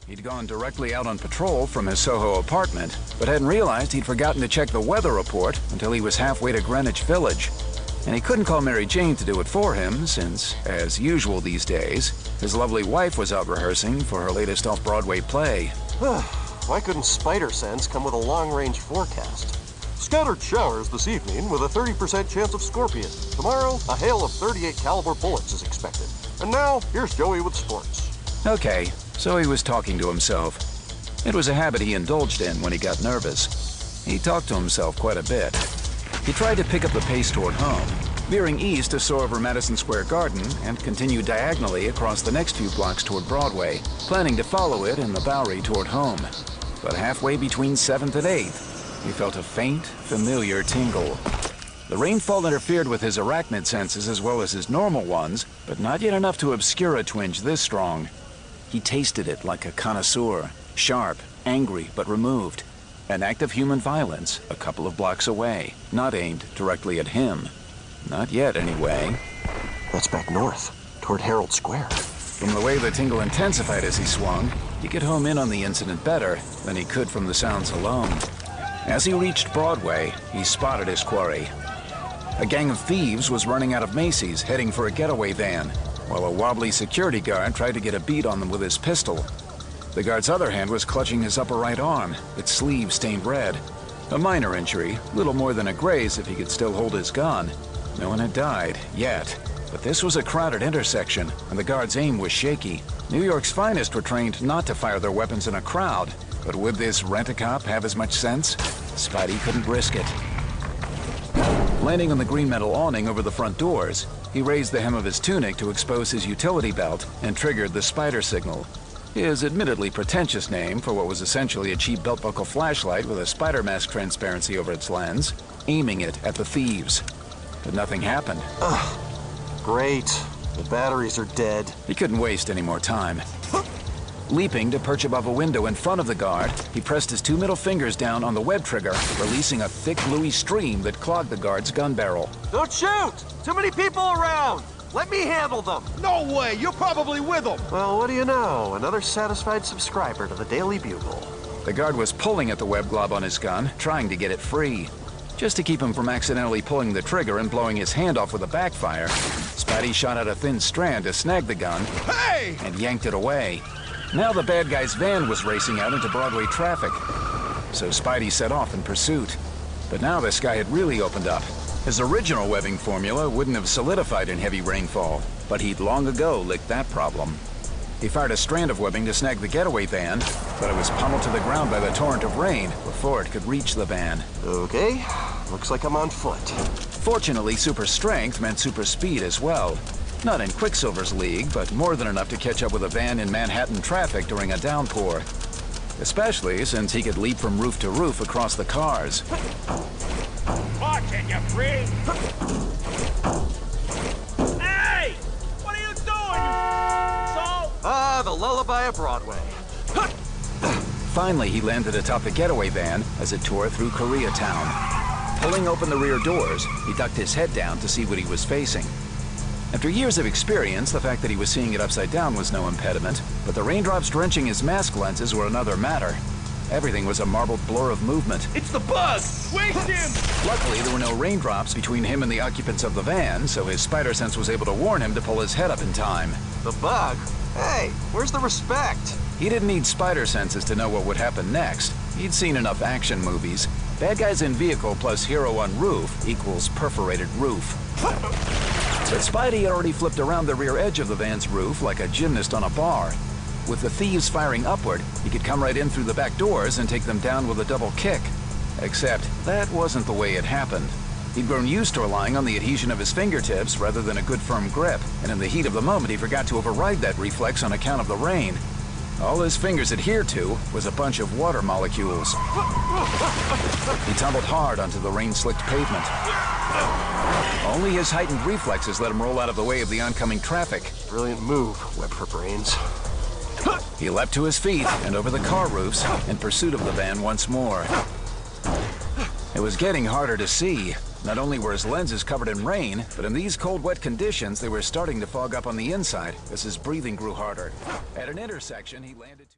He'd gone directly out on patrol from his Soho apartment, but hadn't realized he'd forgotten to check the weather report until he was halfway to Greenwich Village. And he couldn't call Mary Jane to do it for him, since, as usual these days, his lovely wife was out rehearsing for her latest off-Broadway play. Why couldn't Spider Sense come with a long-range forecast? Scattered showers this evening with a 30% chance of scorpion. Tomorrow, a hail of 38 caliber bullets is expected. And now, here's Joey with sports. Okay, so he was talking to himself. It was a habit he indulged in when he got nervous. He talked to himself quite a bit. He tried to pick up the pace toward home, veering east to soar over Madison Square Garden and continue diagonally across the next few blocks toward Broadway, planning to follow it in the Bowery toward home. But halfway between 7th and 8th, he felt a faint, familiar tingle. The rainfall interfered with his arachnid senses as well as his normal ones, but not yet enough to obscure a twinge this strong. He tasted it like a connoisseur, sharp, angry, but removed. An act of human violence a couple of blocks away, not aimed directly at him. Not yet, anyway. That's back north, toward Herald Square. From the way the tingle intensified as he swung, he could home in on the incident better than he could from the sounds alone. As he reached Broadway, he spotted his quarry. A gang of thieves was running out of Macy's, heading for a getaway van, while a wobbly security guard tried to get a bead on them with his pistol. The guard's other hand was clutching his upper right arm, its sleeve stained red. A minor injury, little more than a graze if he could still hold his gun. No one had died, yet. But this was a crowded intersection, and the guard's aim was shaky. New York's finest were trained not to fire their weapons in a crowd, but would this rent-a-cop have as much sense? Spidey couldn't risk it. Landing on the green metal awning over the front doors, he raised the hem of his tunic to expose his utility belt and triggered the spider signal. His admittedly pretentious name for what was essentially a cheap belt-buckle flashlight with a spider mask transparency over its lens, aiming it at the thieves. But nothing happened. Great. The batteries are dead. He couldn't waste any more time. Leaping to perch above a window in front of the guard, he pressed his two middle fingers down on the web trigger, releasing a thick, bluey stream that clogged the guard's gun barrel. Don't shoot! Too many people around! Let me handle them! No way! You're probably with them! Well, what do you know? Another satisfied subscriber to the Daily Bugle. The guard was pulling at the web glob on his gun, trying to get it free. Just to keep him from accidentally pulling the trigger and blowing his hand off with a backfire, Spidey shot out a thin strand to snag the gun and yanked it away. Now the bad guy's van was racing out into Broadway traffic, so Spidey set off in pursuit. But now the sky had really opened up. His original webbing formula wouldn't have solidified in heavy rainfall, but he'd long ago licked that problem. He fired a strand of webbing to snag the getaway van, but it was pummeled to the ground by the torrent of rain before it could reach the van. Okay, looks like I'm on foot. Fortunately, super strength meant super speed as well. Not in Quicksilver's league, but more than enough to catch up with a van in Manhattan traffic during a downpour. Especially since he could leap from roof to roof across the cars. Watch it, you freak! Hey! What are you doing, you The lullaby of Broadway. Finally, he landed atop the getaway van as it tore through Koreatown. Pulling open the rear doors, he ducked his head down to see what he was facing. After years of experience, the fact that he was seeing it upside down was no impediment, but the raindrops drenching his mask lenses were another matter. Everything was a marbled blur of movement. It's the bug! Waste him! Luckily, there were no raindrops between him and the occupants of the van, so his spider sense was able to warn him to pull his head up in time. The bug? Hey, where's the respect? He didn't need spider senses to know what would happen next. He'd seen enough action movies. Bad guys in vehicle plus hero on roof equals perforated roof. But Spidey had already flipped around the rear edge of the van's roof like a gymnast on a bar. With the thieves firing upward, he could come right in through the back doors and take them down with a double kick. Except that wasn't the way it happened. He'd grown used to relying on the adhesion of his fingertips rather than a good firm grip, and in the heat of the moment he forgot to override that reflex on account of the rain. All his fingers adhered to was a bunch of water molecules. He tumbled hard onto the rain-slicked pavement. Only his heightened reflexes let him roll out of the way of the oncoming traffic. Brilliant move, Web for Brains. He leapt to his feet and over the car roofs in pursuit of the van once more. It was getting harder to see. Not only were his lenses covered in rain, but in these cold, wet conditions, they were starting to fog up on the inside as his breathing grew harder. At an intersection, he landed...